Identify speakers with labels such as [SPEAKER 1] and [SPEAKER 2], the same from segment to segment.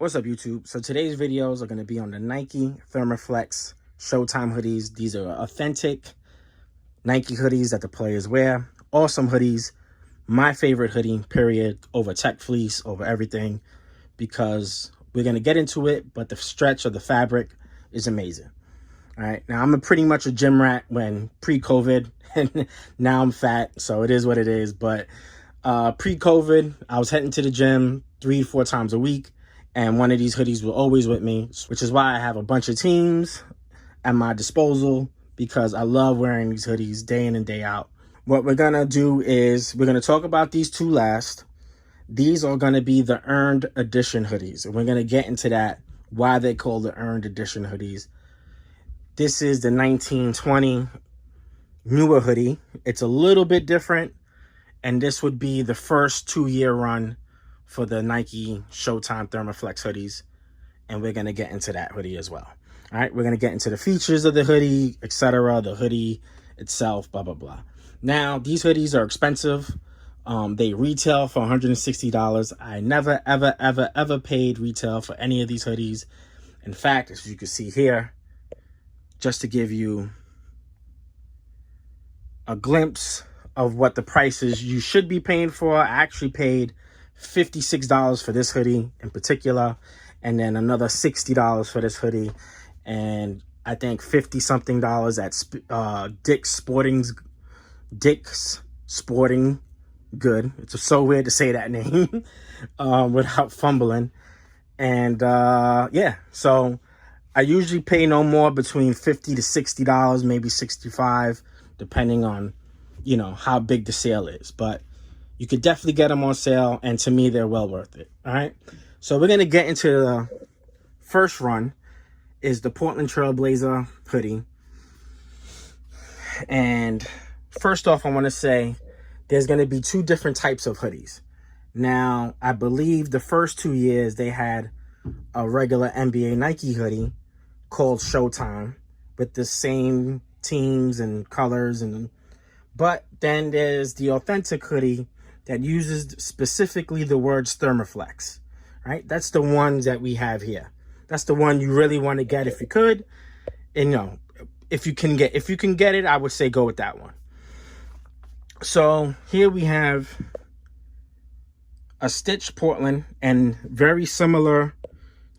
[SPEAKER 1] What's up, YouTube? So today's videos are going to be on the Nike Therma Showtime hoodies. These are authentic Nike hoodies that the players wear. Awesome hoodies. My favorite hoodie, period, over tech fleece, over everything, because we're going to get into it, but the stretch of the fabric is amazing. All right, now I'm pretty much a gym rat when pre-COVID, and now I'm fat, so it is what it is. But pre-COVID, I was heading to the gym 3 to 4 times a week, and one of these hoodies was always with me, which is why I have a bunch of teams at my disposal, because I love wearing these hoodies day in and day out. What we're going to do is we're going to talk about these two last. These are going to be the earned edition hoodies, and we're going to get into that, why they call the earned edition hoodies. This is the 1920 newer hoodie. It's a little bit different, and this would be the first 2-year run for the Nike Showtime Therma hoodies, and we're going to get into that hoodie as well. All right, we're going to get into the features of the hoodie, etc., the hoodie itself, blah, blah, blah. Now, these hoodies are expensive. They retail for $160. I never, ever, ever, ever paid retail for any of these hoodies. In fact, as you can see here, just to give you a glimpse of what the prices you should be paying for, I actually paid $56 for this hoodie in particular, and then another $60 for this hoodie, and I think $50-something at Dick's Sporting Good. It's so weird to say that name without fumbling. And yeah, so I usually pay no more between $50 to $60, maybe $65, depending on, you know, how big the sale is. But you could definitely get them on sale, and to me, they're well worth it. All right, so we're going to get into the first run, is the Portland Trail Blazer hoodie. And first off, I want to say there's going to be 2 different types of hoodies. Now, I believe the first 2 years they had a regular NBA Nike hoodie called Showtime with the same teams and colors, but then there's the authentic hoodie that uses specifically the words Thermaflex, right? That's the ones that we have here. That's the one you really want to get if you could. And you know, if you can get it, I would say go with that one. So here we have a stitched Portland, and very similar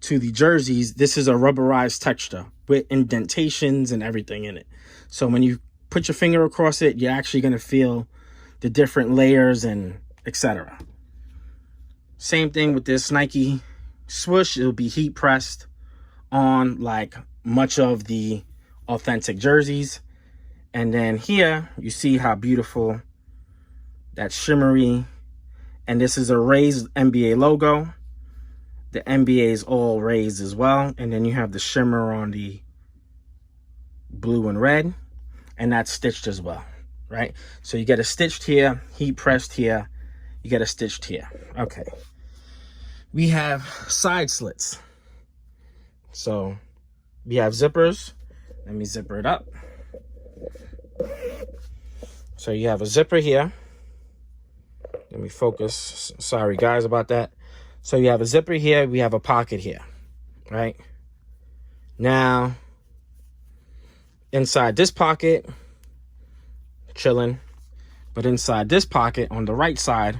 [SPEAKER 1] to the jerseys, this is a rubberized texture with indentations and everything in it. So when you put your finger across it, you're actually going to feel the different layers and etc. Same thing with this Nike swoosh. It'll be heat pressed on like much of the authentic jerseys. And then here you see how beautiful that shimmery, and this is a raised NBA logo. The NBA is all raised as well. And then you have the shimmer on the blue and red, and that's stitched as well, right? So you get a stitched here, heat pressed here, you get a stitched here. Okay. We have side slits. So we have zippers. Let me zipper it up. So you have a zipper here. Let me focus. Sorry, guys, about that. So you have a zipper here. We have a pocket here, right? Now, inside this pocket, chilling. But inside this pocket on the right side,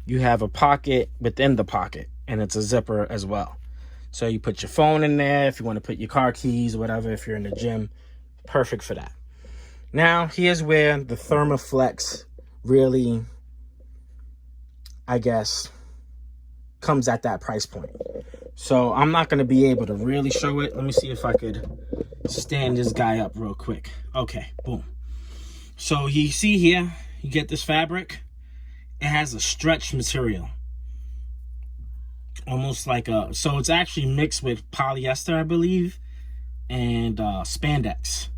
[SPEAKER 1] you have a pocket within the pocket, and it's a zipper as well. So you put your phone in there if you want to put your car keys, whatever, if you're in the gym. Perfect for that. Now, here's where the Thermaflex really, I guess, comes at that price point. So I'm not going to be able to really show it. Let me see if I could stand this guy up real quick. Okay, boom. So you see here, you get this fabric. It has a stretch material. Almost like a, so it's actually mixed with polyester, I believe, and spandex.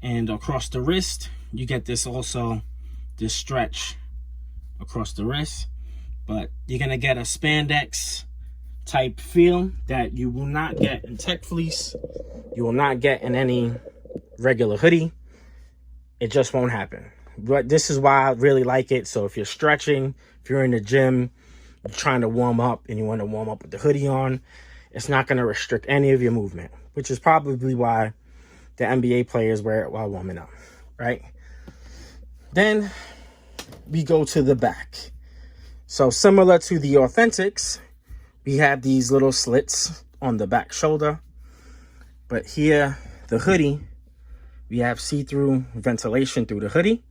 [SPEAKER 1] And across the wrist, you get this also, this stretch across the wrist. But you're going to get a spandex type feel that you will not get in tech fleece. You will not get in any regular hoodie. It just won't happen. But this is why I really like it. So if you're stretching, if you're in the gym, you're trying to warm up and you want to warm up with the hoodie on, it's not going to restrict any of your movement, which is probably why the NBA players wear it while warming up, right? Then we go to the back. So similar to the Authentics, we have these little slits on the back shoulder. But here, the hoodie, we have see-through ventilation through the hoodie.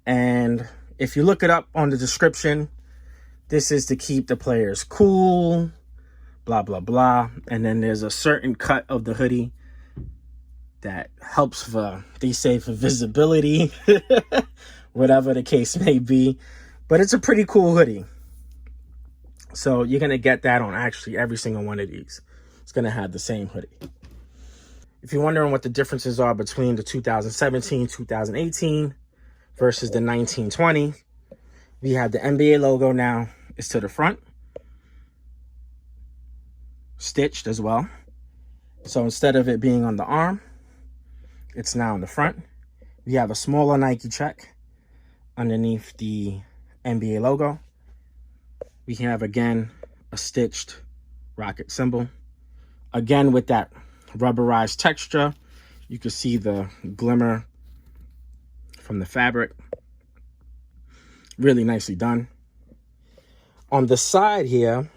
[SPEAKER 1] And if you look it up on the description, this is to keep the players cool, blah, blah, blah. And then there's a certain cut of the hoodie that helps for, they say, for visibility, whatever the case may be. But it's a pretty cool hoodie. So you're going to get that on actually every single one of these. It's going to have the same hoodie. If you're wondering what the differences are between the 2017, 2018 versus the 1920, we have the NBA logo now. It's to the front, stitched as well. So instead of it being on the arm, it's now in the front. We have a smaller Nike check underneath the NBA logo. We have, again, a stitched rocket symbol. Again, with that rubberized texture, you can see the glimmer from the fabric. Really nicely done. On the side here,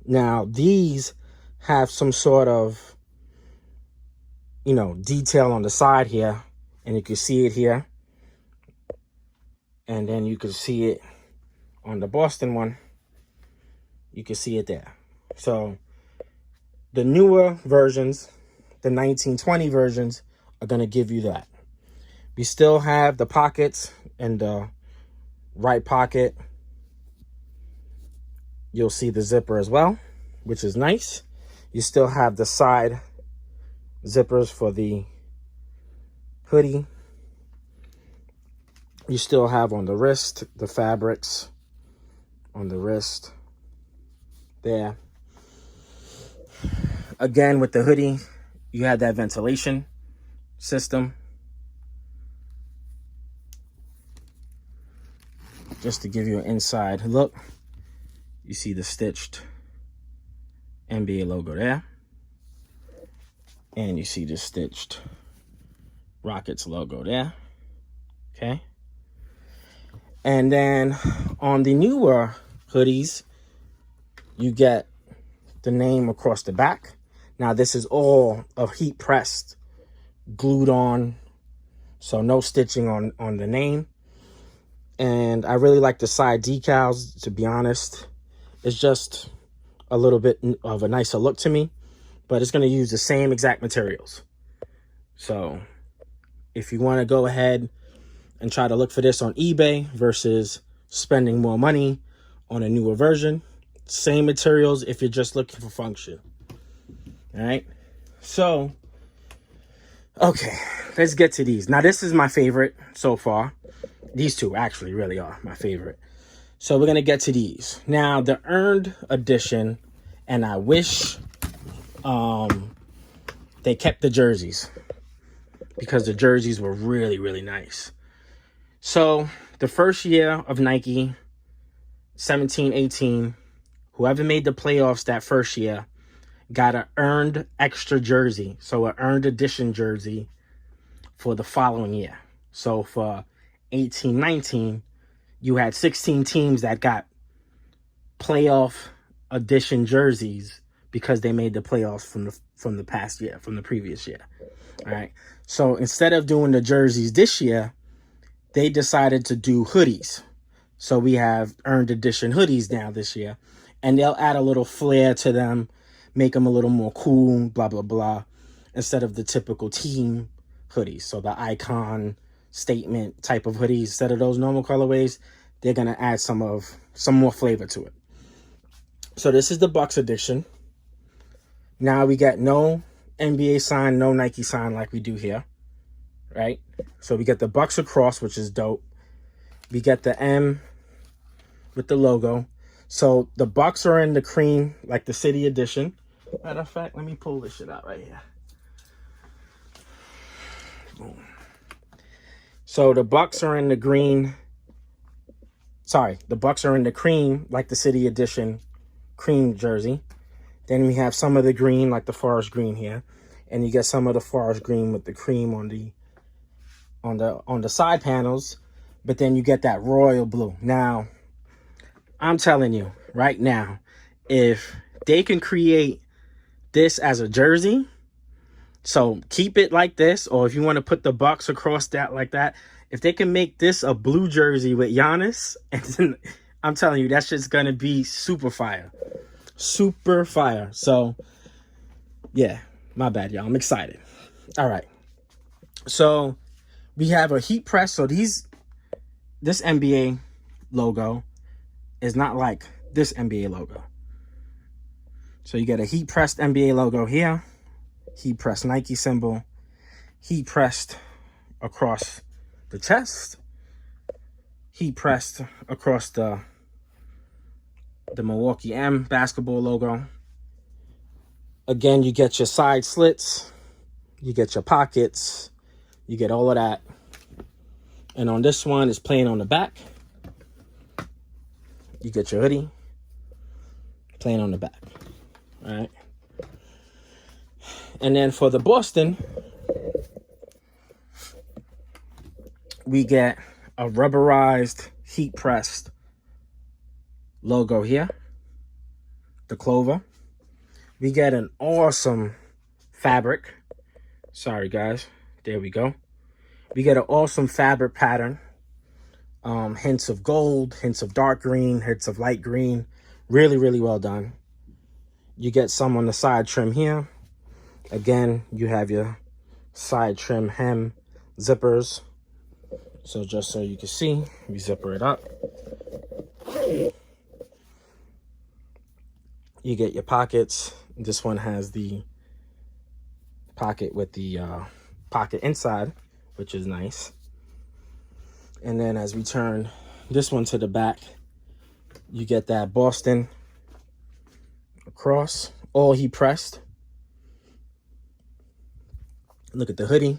[SPEAKER 1] now these have some sort of, detail on the side here, and you can see it here. And then you can see it on the Boston one. You can see it there. So the newer versions, the 1920 versions, are going to give you that. We still have the pockets in the right pocket. You'll see the zipper as well, which is nice. You still have the side zippers for the hoodie. You still have on the wrist the fabrics on the wrist there. Again, with the hoodie, you have that ventilation system. Just to give you an inside look, you see the stitched NBA logo there. And you see the stitched Rockets logo there. Okay. And then on the newer hoodies, you get the name across the back. Now, this is all a heat pressed, glued on, so no stitching on the name. And I really like the side decals, to be honest. It's just a little bit of a nicer look to me, but it's going to use the same exact materials. So if you want to go ahead and try to look for this on eBay versus spending more money on a newer version, same materials if you're just looking for function. All right. So, okay, let's get to these. Now, this is my favorite so far. These two actually really are my favorite. So we're going to get to these. Now, the earned edition, and I wish they kept the jerseys, because the jerseys were really, really nice. So the first year of Nike, 17-18, whoever made the playoffs that first year got an earned extra jersey. So an earned edition jersey for the following year. So for 18-19, you had 16 teams that got playoff edition jerseys because they made the playoffs from the past year, from the previous year. All right. So instead of doing the jerseys this year, they decided to do hoodies. So we have earned edition hoodies now this year, and they'll add a little flair to them, make them a little more cool, blah, blah, blah, instead of the typical team hoodies. So the icon statement type of hoodies, instead of those normal colorways, they're going to add some more flavor to it. So this is the Bucks edition. Now we got no NBA sign, no Nike sign like we do here, right? So we get the Bucks across, which is dope. We get the M with the logo. So the Bucks are in the cream, like the city edition. Matter of fact, let me pull this shit out right here. Boom. So the Bucks are in the green Sorry, the Bucks are in the cream, like the City Edition cream jersey. Then we have some of the green, like the forest green here, and you get some of the forest green with the cream on the side panels. But then you get that royal blue. Now, I'm telling you right now, if they can create this as a jersey, so keep it like this, or if you want to put the Bucks across that like that, if they can make this a blue jersey with Giannis, and I'm telling you, that's just gonna be super fire. Super fire. So yeah, my bad, y'all. I'm excited. All right. So we have a heat press. So this NBA logo is not like this NBA logo. So you get a heat pressed NBA logo here, heat pressed Nike symbol, heat pressed across the chest, heat pressed across the Milwaukee M basketball logo. Again, you get your side slits, you get your pockets, you get all of that. And on this one, it's plain on the back. You get your hoodie, plain on the back. All right. And then for the Boston, we get a rubberized, heat pressed logo here, the clover. We get an awesome fabric. Sorry, guys. There we go. We get an awesome fabric pattern. Hints of gold, hints of dark green, hints of light green. Really, really well done. You get some on the side trim here. Again, you have your side trim hem zippers. So just so you can see, we zipper it up. You get your pockets. This one has the pocket with the pocket inside, which is nice. And then as we turn this one to the back, you get that Boston across, all heat pressed. Look at the hoodie.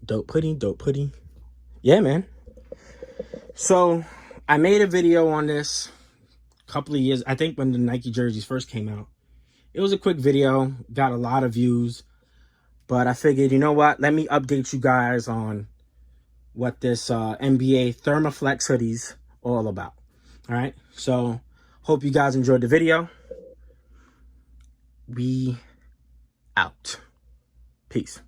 [SPEAKER 1] Dope hoodie, dope hoodie. Yeah, man. So I made a video on this a couple of years, I think when the Nike jerseys first came out. It was a quick video, got a lot of views, but I figured, you know what? Let me update you guys on what this NBA Therma hoodies all about. All right. So hope you guys enjoyed the video. We out. Peace.